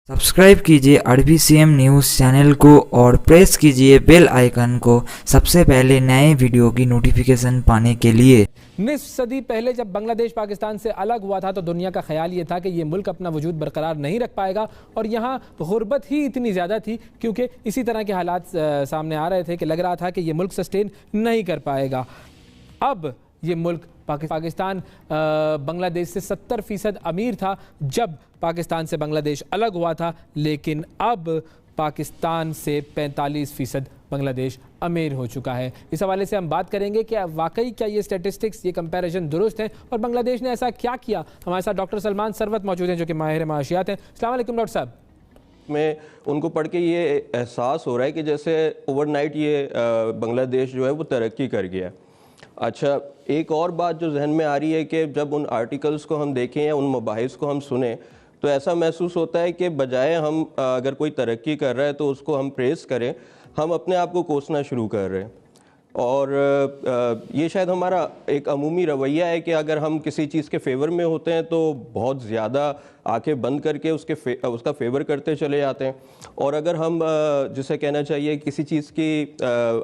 Subscribe कीजिए RBCM news channel को और प्रेस कीजिए बेल आइकन को सबसे पहले नए वीडियो की नोटिफिकेशन पाने के लिए। निस्फ सदी पहले जब बांग्लादेश पाकिस्तान से अलग हुआ था तो दुनिया का ख्याल ये था कि ये मुल्क अपना वजूद बरकरार नहीं रख पाएगा और यहाँ गुर्बत ही इतनी ज़्यादा थी क्योंकि इसी तरह के हालात सामने आ रहे थे कि लग रहा था कि ये मुल्क सस्टेन नहीं कर पाएगा। अब ये मुल्क पाकिस्तान बांग्लादेश से 70% अमीर था जब पाकिस्तान से बांग्लादेश अलग हुआ था, लेकिन अब पाकिस्तान से 45% बांग्लादेश अमीर हो चुका है। इस हवाले से हम बात करेंगे कि वाकई क्या ये स्टैटिस्टिक्स, ये कंपैरिजन दुरुस्त हैं और बांग्लादेश ने ऐसा क्या किया। हमारे साथ डॉक्टर सलमान सरवत मौजूद हैं जो कि माहिर माशियात हैं। अस्सलाम वालेकुम डॉक्टर साहब। में उनको पढ़ के ये एहसास हो रहा है कि जैसे ओवरनाइट ये बांग्लादेश जो है वो तरक्की कर गया। अच्छा, एक और बात जो जहन में आ रही है कि जब उन आर्टिकल्स को हम देखें या उन मबाहिस को हम सुने तो ऐसा महसूस होता है कि बजाय हम अगर कोई तरक्की कर रहा है तो उसको हम प्रेस करें, हम अपने आप को कोसना शुरू कर रहे हैं। और ये शायद हमारा एक अमूमी रवैया है कि अगर हम किसी चीज़ के फेवर में होते हैं तो बहुत ज़्यादा आंखें बंद करके उसका फेवर करते चले जाते हैं, और अगर हम जिसे कहना चाहिए किसी चीज़ की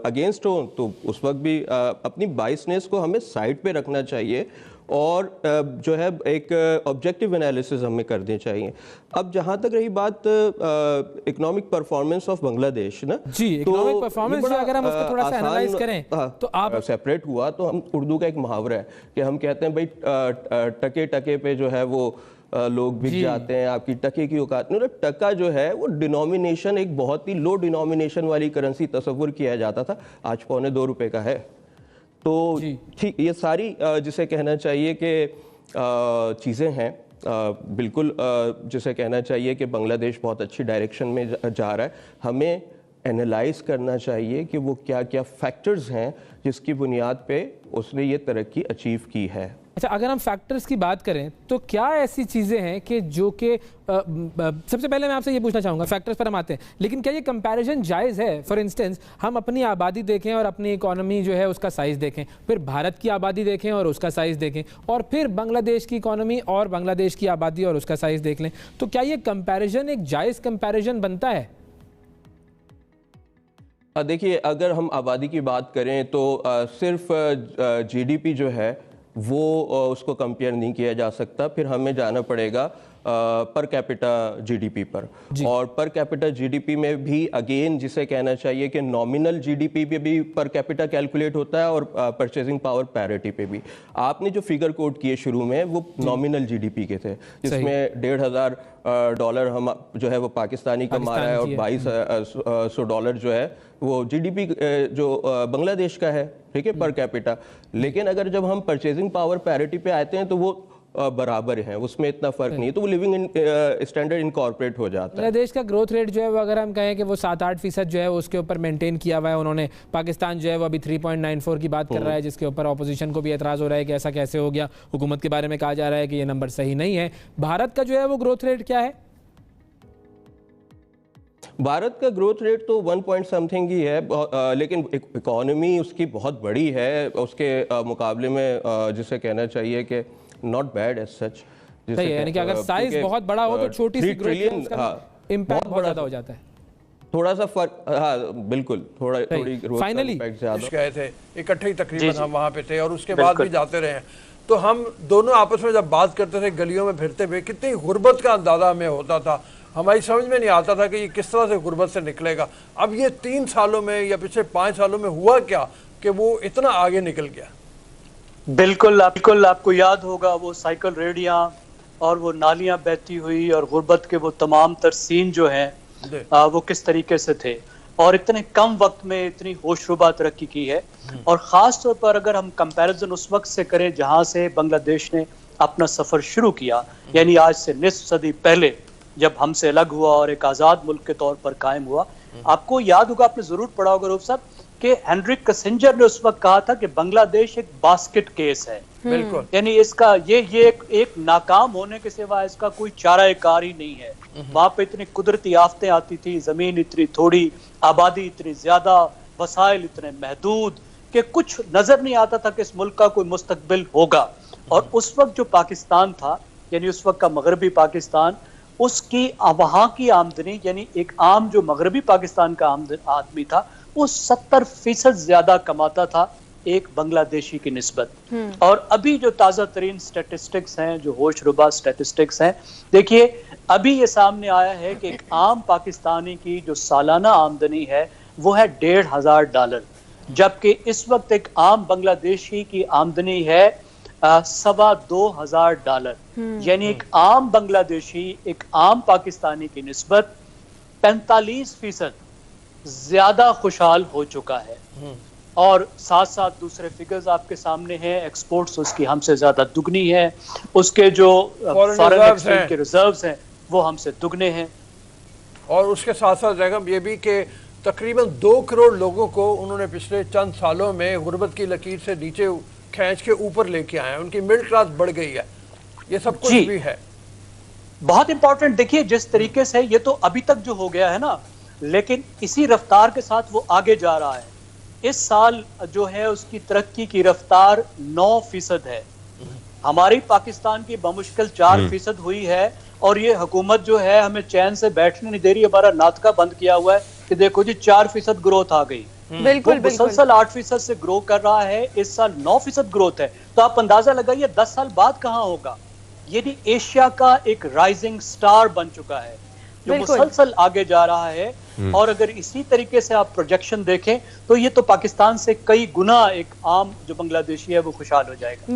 अगेंस्ट हो तो उस वक्त भी अपनी बाइसनेस को हमें साइड पे रखना चाहिए और जो है एक ऑब्जेक्टिव एनालिसिस हमें करनी चाहिए। अब जहाँ तक रही बात इकोनॉमिक परफॉर्मेंस ऑफ बांग्लादेश ना, जी, इकोनॉमिक परफॉर्मेंस अगर हम उसको थोड़ा सा एनालाइज करें तो आप सेपरेट हुआ तो हम उर्दू का एक मुहावरा है कि हम कहते हैं भाई टके टके पे जो है वो लोग बिक जाते हैं, आपकी टके की औकात नहीं। टका जो है वो डिनोमिनेशन एक बहुत ही लो डिनोमिनेशन वाली करेंसी तस्वुर किया जाता था, आज ₹2.25 का है। तो ठीक ये सारी जिसे कहना चाहिए कि चीज़ें हैं, बिल्कुल जिसे कहना चाहिए कि बांग्लादेश बहुत अच्छी डायरेक्शन में जा रहा है। हमें एनालाइज करना चाहिए कि वो क्या क्या फैक्टर्स हैं जिसकी बुनियाद पे उसने ये तरक्की अचीव की है। अच्छा, अगर हम फैक्टर्स की बात करें तो क्या ऐसी चीज़ें हैं कि जो कि सबसे पहले मैं आपसे ये पूछना चाहूँगा, फैक्टर्स पर हम आते हैं, लेकिन क्या ये कंपैरिजन जायज़ है? फॉर इंस्टेंस हम अपनी आबादी देखें और अपनी इकोनॉमी जो है उसका साइज़ देखें, फिर भारत की आबादी देखें और उसका साइज़ देखें, और फिर बांग्लादेश की इकोनॉमी और बांग्लादेश की आबादी और उसका साइज़ देख लें, तो क्या ये कंपैरिजन एक जायज़ कंपैरिजन बनता है? देखिए, अगर हम आबादी की बात करें तो सिर्फ GDP जो है वो उसको कंपेयर नहीं किया जा सकता, फिर हमें जाना पड़ेगा पर कैपिटा GDP पर, और पर कैपिटा GDP में भी अगेन जिसे कहना चाहिए कि नॉमिनल GDP पे भी पर कैपिटा कैलकुलेट होता है और परचेजिंग पावर पैरिटी पे भी। आपने जो फिगर कोट किए शुरू में वो नॉमिनल GDP के थे, जिसमें $1,500 हम जो है वो पाकिस्तानी कमा रहा है और $2,200 जो है वो GDP जो बांग्लादेश का है, ठीक है, पर कैपिटा। लेकिन अगर जब हम परचेजिंग पावर पैरिटी पे आते हैं तो वो बराबर हैं, उसमें इतना फर्क नहीं है, तो वो लिविंग स्टैंडर्ड इनकॉर्पोरेट हो जाता है। देश का ग्रोथ रेट जो है वो अगर हम कहें कि वो 7-8% जो है उसके ऊपर मेंटेन किया हुआ है उन्होंने। पाकिस्तान जो है वो अभी 3.94 की बात कर रहा है, जिसके ऊपर ऑपोजिशन को भी एतराज़ हो रहा है कि ऐसा कैसे हो गया। हुकूमत के बारे में कहा जा रहा है कि ये नंबर सही नहीं है। भारत का जो है वो ग्रोथ रेट क्या है? भारत का ग्रोथ रेट तो 1 पॉइंट समथिंग ही है, लेकिन इकोनॉमी उसकी बहुत बड़ी है, उसके मुकाबले में जिसे कहना चाहिए कि नॉट बैड एज सच। यानी कि अगर साइज बहुत बड़ा हो तो छोटी सी ग्रोथ इम्पैक्ट बहुत ज़्यादा हो जाता है। थोड़ा सा फर्क, हाँ बिल्कुल, थोड़ी फाइनली गए थे इकट्ठे ही, तकरीबन हम वहाँ पे थे और उसके बाद भी जाते रहे। तो हम दोनों आपस में जब बात करते थे गलियों में फिरते हुए, कितनी गुर्बत का अंदाजा हमें होता था। हमारी समझ में नहीं आता था कि ये किस तरह से गुर्बत से निकलेगा। अब ये 3 सालों में या पिछले 5 सालों में हुआ क्या कि वो इतना आगे निकल गया। बिल्कुल आपको याद होगा वो साइकिल रेडियां और वो नालियां बहती हुई और गुर्बत के वो तमाम तरसीन जो हैं वो किस तरीके से थे, और इतने कम वक्त में इतनी होशरुबा तरक्की की है। और ख़ास तौर पर अगर हम कंपैरिजन उस वक्त से करें जहां से बांग्लादेश ने अपना सफ़र शुरू किया, यानी आज से निस्फ सदी पहले जब हमसे अलग हुआ और एक आज़ाद मुल्क के तौर पर कायम हुआ। आपको याद होगा, आपने ज़रूर पढ़ा होगा रूफ साहब, कि हेनरिक किसिंजर ने उस वक्त कहा था कि बांग्लादेश एक बास्केट केस है। बिल्कुल, यानी इसका ये एक नाकाम होने के सिवा इसका कोई चारा कार ही नहीं है। वहां पे इतनी कुदरती आफतें आती थी, जमीन इतनी थोड़ी, आबादी इतनी ज्यादा, वसाइल इतने महदूद कि कुछ नजर नहीं आता था कि इस मुल्क का कोई मुस्तकबिल होगा। और उस वक्त जो पाकिस्तान था, यानी उस वक्त का मगरबी पाकिस्तान, उसकी वहां की आमदनी, यानी एक आम जो मगरबी पाकिस्तान का आदमी था, वो 70% ज्यादा कमाता था एक बांग्लादेशी की निस्बत। और अभी जो ताज़ा तरीन स्टैटिस्टिक्स हैं, जो होशरुबा स्टैटिस्टिक्स हैं, देखिए अभी ये सामने आया है कि एक आम पाकिस्तानी की जो सालाना आमदनी है वो है $1,500, जबकि इस वक्त एक आम बांग्लादेशी की आमदनी है $2,200। यानी एक आम बांग्लादेशी एक आम पाकिस्तानी की निस्बत 45% ज्यादा खुशहाल हो चुका है। और साथ साथ दूसरे फिगर्स आपके सामने हैं, एक्सपोर्ट्स उसकी हमसे ज्यादा दुगनी है, उसके जो फॉरेन एक्सचेंज के रिजर्व्स हैं वो हमसे दुगने हैं। और उसके साथ साथ जगह ये भी कि तकरीबन 2 करोड़ लोगों को उन्होंने पिछले चंद सालों में गुर्बत की लकीर से नीचे खींच के ऊपर लेके आए हैं, उनकी मिडिल क्लास बढ़ गई है, ये सब कुछ भी है। बहुत इंपॉर्टेंट, देखिए जिस तरीके से ये तो अभी तक जो हो गया है ना, लेकिन इसी रफ्तार के साथ वो आगे जा रहा है। इस साल जो है उसकी तरक्की की रफ्तार 9% है, हमारी पाकिस्तान की बमुश्किल 4% हुई है। और ये हुकूमत जो है हमें चैन से बैठने नहीं दे रही, हमारा नाटका बंद किया हुआ है कि देखो जी 4% ग्रोथ आ गई। बिल्कुल मुसलसल 8% से ग्रो कर रहा है, इस साल 9% ग्रोथ है। तो आप अंदाजा लगाइए 10 साल बाद कहाँ होगा। ये एशिया का एक राइजिंग स्टार बन चुका है जो मुसलसल आगे जा रहा है। और अगर इसी तरीके से आप प्रोजेक्शन देखें तो ये तो पाकिस्तान से कई गुना एक आम जो बांग्लादेशी है वो खुशहाल हो जाएगा।